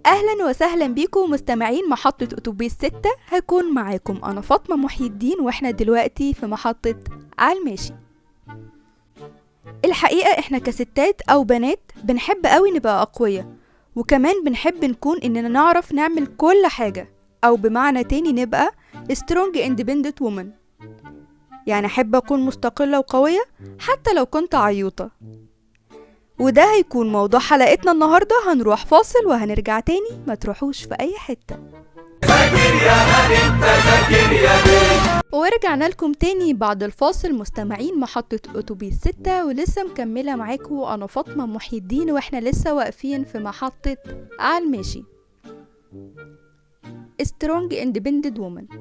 اهلا وسهلا بيكم مستمعين محطة اتوبيس 6. هكون معاكم انا فاطمة محي الدين، واحنا دلوقتي في محطة عالماشي. الحقيقة احنا كستات او بنات بنحب قوي نبقى اقوية، وكمان بنحب نكون اننا نعرف نعمل كل حاجة، او بمعنى تاني نبقى strong independent woman. يعني احب اكون مستقلة وقوية حتى لو كنت عيوطة. وده هيكون موضوع حلقتنا النهاردة. هنروح فاصل وهنرجع تاني، ما تروحوش في اي حتة. ورجعنا لكم تاني بعد الفاصل مستمعين محطة اتوبيس 6، ولسه مكملة معاكم انا فاطمة محي الدين، واحنا لسه واقفين في محطة عالماشي. strong independent woman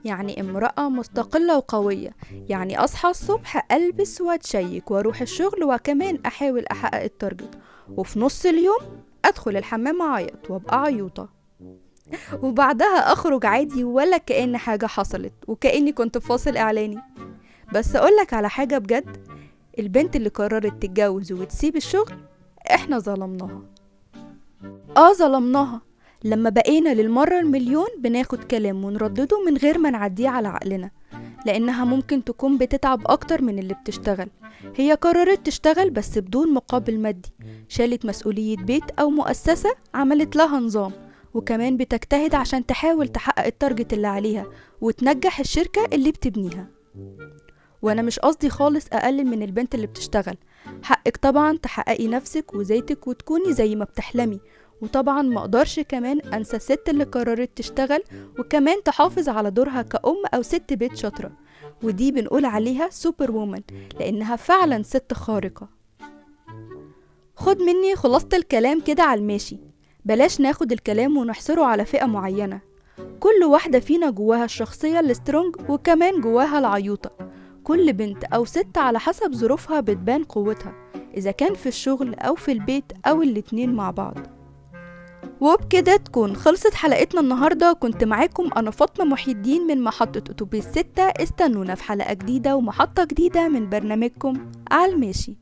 يعني امرأة مستقلة وقوية، يعني أصحى الصبح ألبس وأتشيك وأروح الشغل، وكمان أحاول أحقق التارجت، وفي نص اليوم أدخل الحمام أعيط وأبقى عيوطة، وبعدها أخرج عادي ولا كأن حاجة حصلت، وكأني كنت في فاصل إعلاني. بس أقولك على حاجة بجد، البنت اللي قررت تتجوز وتسيب الشغل إحنا ظلمناها. ظلمناها لما بقينا للمرة المليون بناخد كلام ونردده من غير ما نعديه على عقلنا، لأنها ممكن تكون بتتعب أكتر من اللي بتشتغل. هي قررت تشتغل بس بدون مقابل مادي، شالت مسؤولية بيت أو مؤسسة، عملت لها نظام، وكمان بتجتهد عشان تحاول تحقق التارجت اللي عليها وتنجح الشركة اللي بتبنيها. وانا مش قصدي خالص اقلل من البنت اللي بتشتغل، حقك طبعا تحققي نفسك وذاتك وتكوني زي ما بتحلمي، وطبعا ما اقدرش كمان انسى الست اللي قررت تشتغل وكمان تحافظ على دورها كأم او ست بيت شاطرة، ودي بنقول عليها سوبر وومن لانها فعلا ست خارقة. خد مني خلاصة الكلام كده على الماشي، بلاش ناخد الكلام ونحصره على فئة معينة. كل واحدة فينا جواها الشخصية السترونج وكمان جواها العيوطة. كل بنت أو ست على حسب ظروفها بتبان قوتها، إذا كان في الشغل أو في البيت أو الاتنين مع بعض. وبكده تكون خلصت حلقتنا النهاردة. كنت معاكم أنا فاطمة محي الدين من محطة أتوبيس 6. استنونا في حلقة جديدة ومحطة جديدة من برنامجكم عالماشي.